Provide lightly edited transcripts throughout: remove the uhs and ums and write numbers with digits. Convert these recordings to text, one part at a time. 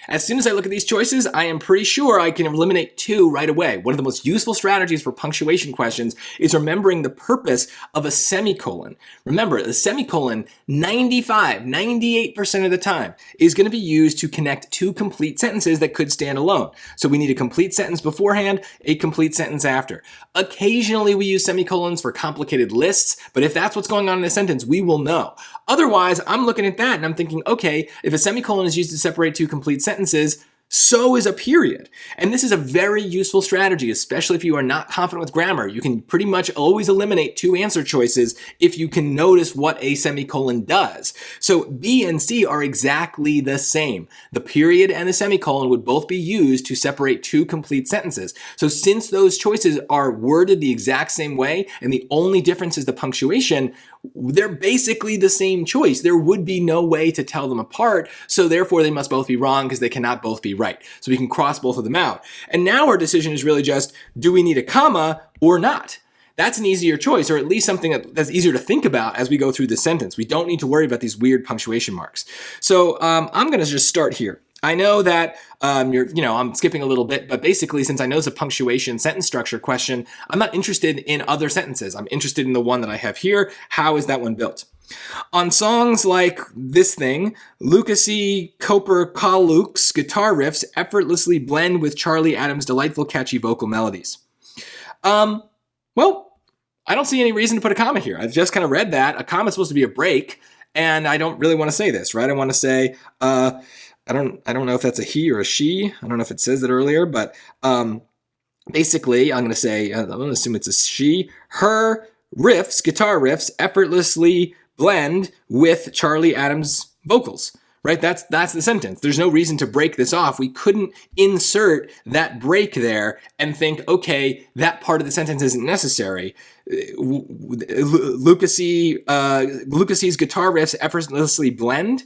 As soon as I look at these choices, I am pretty sure I can eliminate 2 right away. One of the most useful strategies for punctuation questions is remembering the purpose of a semicolon. Remember, the semicolon 98% of the time is going to be used to connect 2 complete sentences that could stand alone. So we need a complete sentence beforehand, a complete sentence after. Occasionally we use semicolons for complicated lists, but if that's what's going on in a sentence, we will know. Otherwise, I'm looking at that and I'm thinking, okay, if a semicolon is used to separate 2 complete sentences, so is a period. And this is a very useful strategy, especially if you are not confident with grammar. You can pretty much always eliminate 2 answer choices if you can notice what a semicolon does. So B and C are exactly the same. The period and the semicolon would both be used to separate 2 complete sentences. So since those choices are worded the exact same way and the only difference is the punctuation, they're basically the same choice. There would be no way to tell them apart, so therefore they must both be wrong because they cannot both be right. So we can cross both of them out. And now our decision is really just, do we need a comma or not? That's an easier choice, or at least something that's easier to think about as we go through the sentence. We don't need to worry about these weird punctuation marks. So I'm going to just start here. I know that I'm skipping a little bit, but basically, since I know it's a punctuation sentence structure question, I'm not interested in other sentences. I'm interested in the one that I have here. How is that one built? On songs like this thing, Lucasy Koper-Kaluk's guitar riffs effortlessly blend with Charlie Adams' delightful, catchy vocal melodies. Well, I don't see any reason to put a comma here. I've just kind of read that. A comma is supposed to be a break, and I don't really want to say this, right? I want to say, I don't know if that's a he or a she. I don't know if it says that earlier, but basically I'm going to say, I'm going to assume it's a she. Her riffs, guitar riffs, effortlessly blend with Charlie Adams' vocals, right? That's the sentence. There's no reason to break this off. We couldn't insert that break there and think, okay, that part of the sentence isn't necessary. Lucasy's guitar riffs effortlessly blend.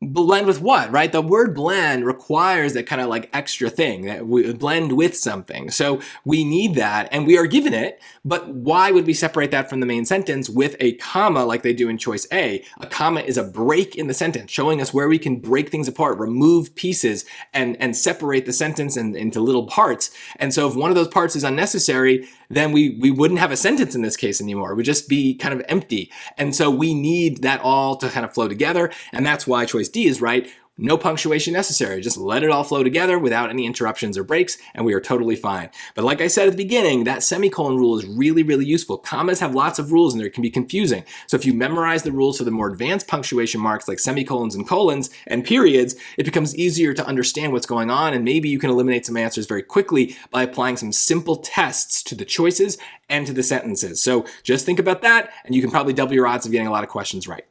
Blend with what, right? The word blend requires that kind of like extra thing, that we blend with something. So we need that, and we are given it, but why would we separate that from the main sentence with a comma like they do in choice A? A comma is a break in the sentence, showing us where we can break things apart, remove pieces, and separate the sentence into little parts. And so if one of those parts is unnecessary, then we wouldn't have a sentence in this case anymore. It would just be kind of empty. And so we need that all to kind of flow together, and that's why choice D is right. No punctuation necessary. Just let it all flow together without any interruptions or breaks, and we are totally fine. But like I said at the beginning, that semicolon rule is really, really useful. Commas have lots of rules and they can be confusing. So if you memorize the rules for the more advanced punctuation marks like semicolons and colons and periods, it becomes easier to understand what's going on, and maybe you can eliminate some answers very quickly by applying some simple tests to the choices and to the sentences. So just think about that, and you can probably double your odds of getting a lot of questions right.